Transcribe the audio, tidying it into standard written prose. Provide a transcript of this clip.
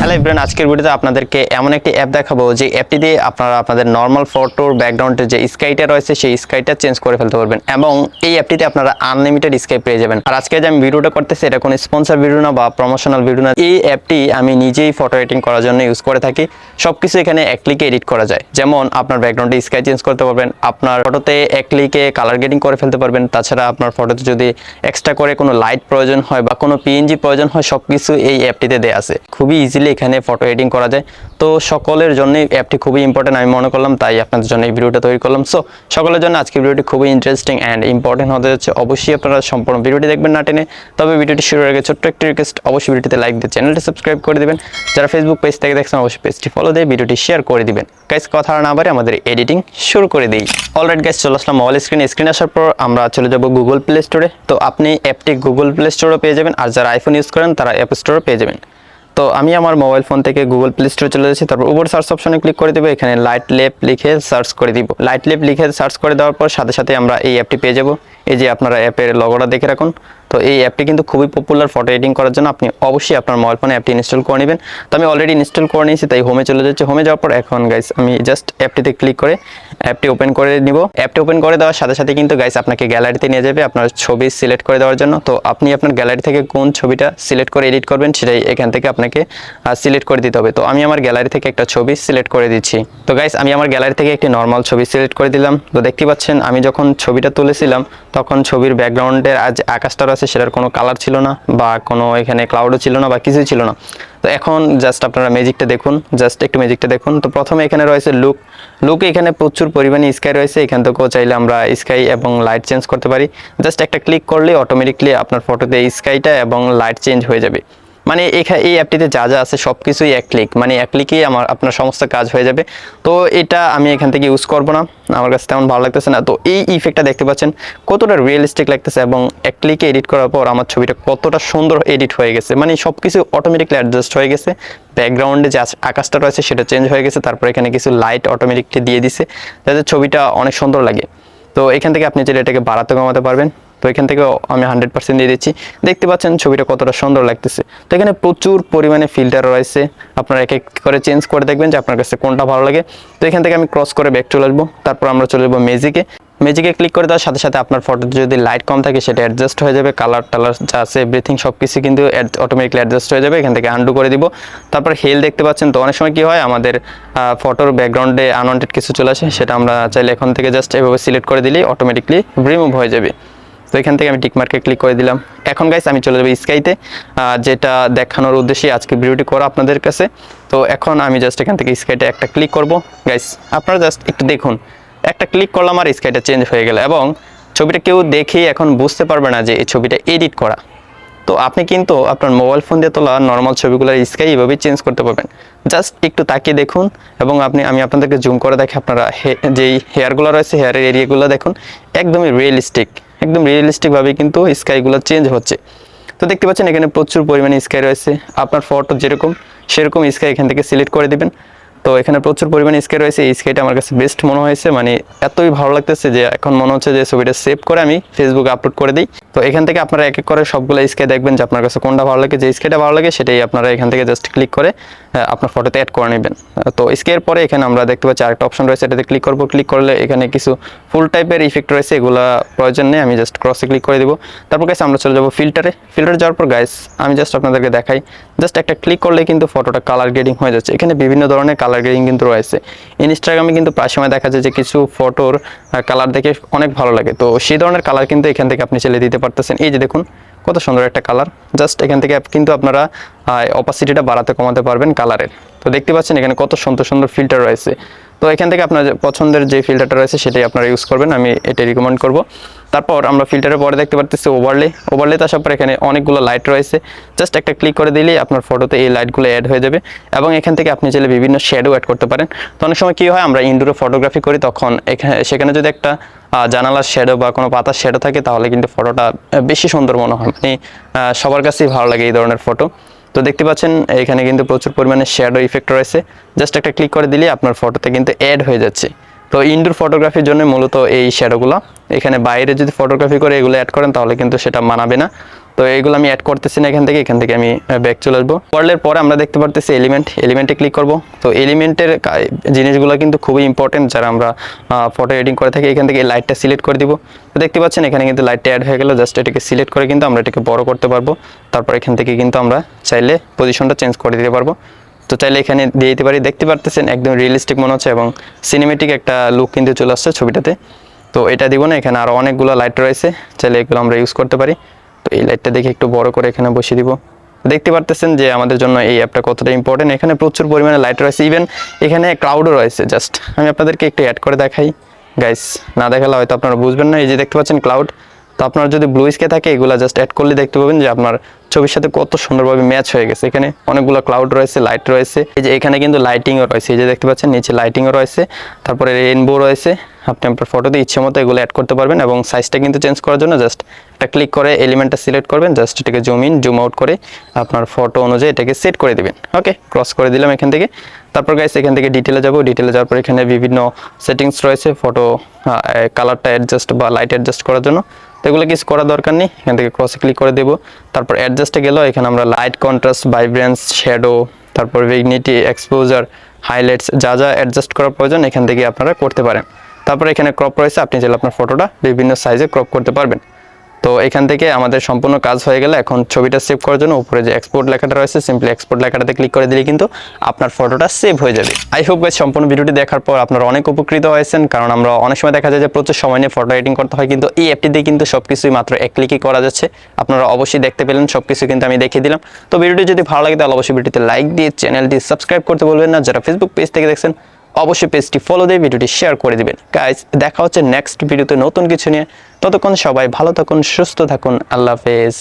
Hello everyone, আজকের ভিডিওতে আপনাদেরকে এমন একটি অ্যাপ দেখাবো যে অ্যাপটি দিয়ে আপনারা আপনাদের নর্মাল ফটোর ব্যাকগ্রাউন্ডে যে স্কাইটা রয়েছে সেই স্কাইটা চেঞ্জ করে ফেলতে পারবেন এবং এই অ্যাপটিতে আপনারা আনলিমিটেড স্কাই পেয়ে যাবেন। আর আজকে যে আমি ভিডিওটা করতেছি এটা কোনো স্পন্সর ভিডিও না বা প্রমোশনাল ভিডিও না। এই অ্যাপটি আমি নিজেই ফটো এডিটিং করার জন্য ইউজ করে থাকি। সবকিছু এখানে এক ক্লিকে এডিট করা যায়। যেমন আপনার ব্যাকগ্রাউন্ডে স্কাই চেঞ্জ করতে পারবেন, আপনার ফটোতে এক ক্লিকে কালার গ্রেডিং করে ফেলতে পারবেন। তাছাড়া আপনার ফটোতে যদি এক্সট্রা করে কোনো লাইট প্রয়োজন হয় বা কোনো পিএনজি প্রয়োজন হয় সবকিছু এই অ্যাপটিতে দেয়া আছে। খুবই ইজিলি এখানে ফটো এডিটিং করা যায়। তো সকলের জন্য অ্যাপটি খুবই ইম্পর্টেন্ট আমি মনে করলাম, তাই আপনাদের জন্য এই ভিডিওটা তৈরি করলাম। সো সকলের জন্য আজকের ভিডিওটি খুবই ইন্টারেস্টিং অ্যান্ড ইম্পর্টেন্ট হতে যাচ্ছে। অবশ্যই আপনারা সম্পূর্ণ ভিডিওটি দেখবেন না টেনে। তবে ভিডিওটি শুরুর আগে ছোট্ট একটি রিকোয়েস্ট, অবশ্যই ভিডিওতে লাইক দিয়ে চ্যানেলটি সাবস্ক্রাইব করে দিবেন। যারা ফেসবুক পেজ থেকে দেখছেন অবশ্যই পেজটি ফলো দিয়ে ভিডিওটি শেয়ার করে দিবেন। গাইস কথা না বাড়ে আমাদের এডিটিং শুরু করে দিই। অলরাইট গাইস, চলে আসলাম মোবাইল স্ক্রিনে আসার পর আমরা চলে যাব গুগল প্লে স্টোরে। তো আপনি অ্যাপটি গুগল প্লে স্টোরে পেয়ে যাবেন, আর যারা আইফোন ইউজ করেন তারা অ্যাপ স্টোরে পেয়ে যাবেন। তো আমি আমার মোবাইল ফোন থেকে গুগল প্লে স্টোরে চলে যাচ্ছি। তারপর উপর সার্চ অপশনে ক্লিক করে দেবো, এখানে লাইটলেপ লিখে সার্চ করে দিব। লাইটলেপ লিখে সার্চ করে দেওয়ার পর সাথে সাথে আমরা এই অ্যাপটি পেয়ে যাব। এই যে আপনারা অ্যাপের লগোটা দেখে রাখুন। তো এই অ্যাপটি কিন্তু খুবই পপুলার ফটো এডিটিং করার জন্য। আপনি অবশ্যই আপনার মোবাইল ফোনে অ্যাপটি ইনস্টল করে নেবেন। তো আমি অলরেডি ইনস্টল করে নিয়েছি, তাই হোমে চলে যাচ্ছি। হোমে যাওয়ার পর এখন গাইস আমি জাস্ট অ্যাপটিতে ক্লিক করে অ্যাপটি ওপেন করে নিব। অ্যাপটি ওপেন করে দেওয়ার সাথে সাথে কিন্তু গাইস আপনাকে গ্যালারিতে নিয়ে যাবে আপনার ছবি সিলেক্ট করে দেওয়ার জন্য। তো আপনি আপনার গ্যালারি থেকে কোন ছবিটা সিলেক্ট করে এডিট করবেন সেটাই এখান থেকে আপনাকে সিলেক্ট করে দিতে হবে। তো আমি আমার গ্যালারি থেকে একটা ছবি সিলেক্ট করে দিচ্ছি। তো গাইস আমি আমার গ্যালারি থেকে একটি নর্মাল ছবি সিলেক্ট করে দিলাম। তো দেখতে পাচ্ছেন আমি যখন ছবিটা তুলেছিলাম তখন ছবির ব্যাকগ্রাউন্ডের যে আকাশটা আছে সেটার কোনো কালার ছিল না বা কোনো এখানে ক্লাউডও ছিল না বা কিছুই ছিল না। তো এখন জাস্ট আপনারা ম্যাজিকটা দেখুন, জাস্ট একটু ম্যাজিকটা দেখুন। তো প্রথমে এখানে রয়েছে লুকে এখানে প্রচুর পরিমাণে স্কাই রয়েছে। এখান থেকেও চাইলে আমরা স্কাই এবং লাইট চেঞ্জ করতে পারি। জাস্ট একটা ক্লিক করলে অটোমেটিকলি আপনার ফটোতে স্কাইটা এবং লাইট চেঞ্জ হয়ে যাবে। মানে এই অ্যাপটিতে যা যা আছে সব কিছুই এক ক্লিক, মানে এক ক্লিকেই আপনার সমস্ত কাজ হয়ে যাবে। তো এটা আমি এখান থেকে ইউজ করবো না, আমার কাছে তেমন ভালো লাগতেছে না। তো এই ইফেক্টটা দেখতে পাচ্ছেন কতটা রিয়েলিস্টিক লাগতেছে এবং এক ক্লিকে এডিট করার পর আমার ছবিটা কতটা সুন্দর এডিট হয়ে গেছে। মানে সব কিছু অটোমেটিকলি অ্যাডজাস্ট হয়ে গেছে। ব্যাকগ্রাউন্ডে যে আকাশটা রয়েছে সেটা চেঞ্জ হয়ে গেছে। তারপর এখানে কিছু লাইট অটোমেটিকলি দিয়ে দিছে যাতে ছবিটা অনেক সুন্দর লাগে। তো এখান থেকে আপনি যেটা এটাকে বাড়াতে কমাতে পারবেন। তো এখান থেকে আমি 100% দিয়ে দিচ্ছি। দেখতে পাচ্ছেন ছবিটা কতটা সুন্দর লাগতেছে। তো এখানে প্রচুর পরিমাণে ফিল্টার রয়েছে, আপনারা এক এক করে চেঞ্জ করে দেখবেন যে আপনার কাছে কোনটা ভালো লাগে। তো এখান থেকে আমি ক্রস করে ব্যাক চলে আসবো। তারপর আমরা চলে যাবো ম্যাজিকে ক্লিক করে দেওয়ার সাথে সাথে আপনার ফটোতে যদি লাইট কম থাকে সেটা অ্যাডজাস্ট হয়ে যাবে। কালার টালার যা আছে এভরিথিং সব কিছু কিন্তু অটোমেটিকলি অ্যাডজাস্ট হয়ে যাবে। এখান থেকে আনডু করে দিব। তারপর হেল দেখতে পাচ্ছেন। তো অনেক সময় কি হয় আমাদের ফটোর ব্যাকগ্রাউন্ডে আনওয়ান্টেড কিছু চলে আসে, সেটা আমরা চাইলে এখন থেকে জাস্ট এভাবে সিলেক্ট করে দিলেই অটোমেটিকলি রিমুভ হয়ে যাবে। তো এখান থেকে আমি টিক মার্কে ক্লিক করে দিলাম। এখন গাইস আমি চলে যাবো স্কাইতে, যেটা দেখানোর উদ্দেশ্যে আজকে ভিডিওটি করা আপনাদের কাছে। তো এখন আমি জাস্ট এখান থেকে স্কাইতে একটা ক্লিক করব। গাইস আপনারা জাস্ট একটু দেখুন, একটা ক্লিক করলাম আর স্কাইটা চেঞ্জ হয়ে গেল এবং ছবিটা কেউ দেখেই এখন বুঝতে পারবে না যে এই ছবিটা এডিট করা। তো আপনি কিন্তু আপনার মোবাইল ফোন দিয়ে তোলা নর্মাল ছবিগুলোর স্কাই এইভাবেই চেঞ্জ করতে পারবেন। জাস্ট একটু তাকিয়ে দেখুন এবং আমি আপনাদেরকে জুম করে দেখি। আপনারা যেই হেয়ারগুলো রয়েছে হেয়ারের এরিয়াগুলো দেখুন, একদমই একদম রিয়েলিস্টিকভাবে কিন্তু স্কাইগুলো চেঞ্জ হচ্ছে। তো দেখতে পাচ্ছেন এখানে প্রচুর পরিমাণে স্কাই রয়েছে। আপনার ফটো যেরকম সেরকম স্কাই এখান থেকে সিলেক্ট করে দিবেন। তো এখানে প্রচুর পরিমাণে স্কাই রয়েছে। এই স্কাইটা আমার কাছে বেস্ট মনে হয়েছে, মানে এতই ভালো লাগতেছে যে এখন মনে হচ্ছে যে ছবিটা সেভ করে আমি ফেসবুকে আপলোড করে দিই। তো এখান থেকে আপনারা এক এক করে সবগুলো স্কাই দেখবেন যে আপনার কাছে কোনটা ভালো লাগে। যে স্কাইটা ভালো লাগে সেটাই আপনারা এখান থেকে জাস্ট ক্লিক করে আপনার ফটোতে অ্যাড করে নেবেন। তো স্কাইয়ের পরে এখানে আমরা দেখতে পাচ্ছি আরেকটা অপশন রয়েছে, এটাতে ক্লিক করবো। ক্লিক করলে এখানে কিছু ফুল টাইপের ইফেক্ট রয়েছে, এগুলো প্রয়োজন নেই, আমি জাস্ট ক্রসে ক্লিক করে দেবো। তারপর গাইস আমরা চলে যাবো ফিল্টারে যাওয়ার পর গাইস আমি জাস্ট আপনাদেরকে দেখাই, জাস্ট একটা ক্লিক করলে কিন্তু ফটোটা কালার গ্রেডিং হয়ে যাচ্ছে। এখানে বিভিন্ন ধরনের কালার গ্রেডিং কিন্তু রয়েছে। ইনস্টাগ্রামে কিন্তু প্রায় সময় দেখা যায় যে কিছু ফটোর কালার দেখে অনেক ভালো লাগে। তো সেই ধরনের কালার কিন্তু এখান থেকে আপনি চালিয়ে দিতে পারতেছেন। এই যে দেখুন কত সুন্দর একটা কালার। জাস্ট এখান থেকে কিন্তু আপনারা অপাসিটিটা বাড়াতে কমাতে পারবেন কালারের। তো দেখতে পাচ্ছেন এখানে কত সুন্দর সুন্দর ফিল্টার রয়েছে। তো এখান থেকে আপনার পছন্দের যে ফিল্টারটা রয়েছে সেটাই আপনারা ইউজ করবেন, আমি এটাই রিকমেন্ড করব। তারপর আমরা ফিল্টারের পরে দেখতে পারতেছি ওভারলেতে আসার পর এখানে অনেকগুলো লাইট রয়েছে। জাস্ট একটা ক্লিক করে দিলেই আপনার ফটোতে এই লাইটগুলো অ্যাড হয়ে যাবে এবং এখান থেকে আপনি চাইলে বিভিন্ন শ্যাডো অ্যাড করতে পারেন। তো অনেক সময় কী হয় আমরা ইনডোরে ফটোগ্রাফি করি, তখন সেখানে যদি একটা জানালার শ্যাডো বা কোনো পাতার শ্যাডো থাকে তাহলে কিন্তু ফটোটা বেশি সুন্দর মনে হয়, মানে সবার কাছেই ভালো লাগে এই ধরনের ফটো। তো দেখতে পাচ্ছেন এখানে কিন্তু প্রচুর পরিমাণে শ্যাডো ইফেক্ট রয়েছে। জাস্ট একটা ক্লিক করে দিলে আপনার ফটোতে কিন্তু অ্যাড হয়ে যাচ্ছে। তো ইনডোর ফটোগ্রাফির জন্য মূলত এই শ্যাডোগুলো, এখানে বাইরে যদি ফটোগ্রাফি করে এগুলো অ্যাড করেন তাহলে কিন্তু সেটা মানাবে না। তো এইগুলো আমি অ্যাড করতেছি না এখান থেকে আমি ব্যাক চলে আসবো। ওয়ার্ল্ডের পরে আমরা দেখতে পারতেছি এলিমেন্টে ক্লিক করব। তো এলিমেন্টের জিনিসগুলো কিন্তু খুবই ইম্পর্টেন্ট যারা আমরা ফটো এডিটিং করে থাকি। এখান থেকে লাইটটা সিলেক্ট করে দিব। তো দেখতে পাচ্ছেন এখানে কিন্তু লাইটটা অ্যাড হয়ে গেল। জাস্ট এটাকে সিলেক্ট করে কিন্তু আমরা এটাকে বড় করতে পারবো। তারপর এখান থেকে কিন্তু আমরা চাইলে পজিশনটা চেঞ্জ করে দিতে পারবো। তো চাইলে এখানে দিয়ে দিতে পারি। দেখতে পারতেছেন একদম রিয়েলিস্টিক মনে হচ্ছে এবং সিনেমেটিক একটা লুক কিন্তু চলে আসছে ছবিটাতে। তো এটা দিব না, এখানে আরও অনেকগুলো লাইট রয়েছে, চাইলে এগুলো আমরা ইউজ করতে পারি। তো এই লাইটটা দেখে একটু বড় করে এখানে বসিয়ে দিব। দেখতে পারতেছেন যে আমাদের জন্য এই অ্যাপটা কতটা ইম্পর্টেন্ট। এখানে প্রচুর পরিমাণে লাইট রয়েছে, ইভেন এখানে ক্লাউডও রয়েছে। জাস্ট আমি আপনাদেরকে একটু অ্যাড করে দেখাই গাইস, না দেখালে হয়তো আপনারা বুঝবেন না। এই যে দেখতে পাচ্ছেন ক্লাউড, তো আপনার যদি ব্লু স্কে থাকে এগুলো জাস্ট অ্যাড করলে দেখতে পাবেন যে আপনার ছবির সাথে কত সুন্দরভাবে ম্যাচ হয়ে গেছে। এখানে অনেকগুলো ক্লাউড রয়েছে, লাইট রয়েছে, এই যে এখানে কিন্তু লাইটিংও রয়েছে, এই যে দেখতে পাচ্ছেন নিচে লাইটিংও রয়েছে, তারপরে রেইনবো রয়েছে। আপনি আপনার ফটোতে ইচ্ছে মতো এগুলো অ্যাড করতে পারবেন এবং সাইজটা কিন্তু চেঞ্জ করার জন্য জাস্ট একটা ক্লিক করে এলিমেন্টটা সিলেক্ট করবেন, জাস্ট এটাকে জুম ইন জুম আউট করে আপনার ফটো অনুযায়ী এটাকে সেট করে দিবেন। ওকে, ক্রস করে দিলাম এখান থেকে। তারপর গাইস এখান থেকে ডিটেলে যাব। ডিটেলে যাওয়ার পর এখানে বিভিন্ন সেটিংস রয়েছে ফটো কালারটা অ্যাডজাস্ট বা লাইট অ্যাডজাস্ট করার জন্য। তো এগুলো কিছু করার দরকার নেই, এখান থেকে ক্রসে ক্লিক করে দেবো। তারপর অ্যাডজাস্টে গেলেও এখানে আমরা লাইট, কন্ট্রাস্ট, ভাইব্রেন্স, শ্যাডো, তারপর ভিগনিটি, এক্সপোজার, হাইলাইটস যা যা অ্যাডজাস্ট করার প্রয়োজন এখান থেকে আপনারা করতে পারেন। তারপর এখানে ক্রপ রয়েছে, আপনি চাইলে আপনার ফটোটা বিভিন্ন সাইজে ক্রপ করতে পারবেন। তো এখান থেকে আমাদের সম্পূর্ণ কাজ হয়ে গেলে এখন ছবিটা সেভ করার জন্য উপরে যে এক্সপোর্ট লেখাটা রয়েছে সিম্পলি এক্সপোর্ট লেখাটাতে ক্লিক করে দিলে কিন্তু আপনার ফটোটা সেভ হয়ে যাবে। আই হোপ গাইস সম্পূর্ণ ভিডিওটি দেখার পর আপনারা অনেক উপকৃত হয়েছেন, কারণ আমরা অনেক সময় দেখা যায় যে প্রচুর সময় নিয়ে ফটো এডিটিং করতে হয়, কিন্তু এই অ্যাপটি দিয়ে কিন্তু সবকিছুই মাত্র এক ক্লিকই করা যাচ্ছে। আপনারা অবশ্যই দেখতে পেলেন সবকিছু কিন্তু আমি দেখিয়ে দিলাম। তো ভিডিওটি যদি ভালো লাগে তাহলে অবশ্যই ভিডিওতে লাইক দিয়ে চ্যানেলটি সাবস্ক্রাইব করতে বলবেন না। যারা ফেসবুক পেজ থেকে দেখছেন অবশ্যই পেজটি ফলো দিয়ে ভিডিওটি শেয়ার করে দিবেন। গাইস দেখা হচ্ছে নেক্সট ভিডিওতে নতুন কিছু নিয়ে। ততক্ষণ সবাই ভালো থাকুন, সুস্থ থাকুন, আল্লাহ হাফেজ।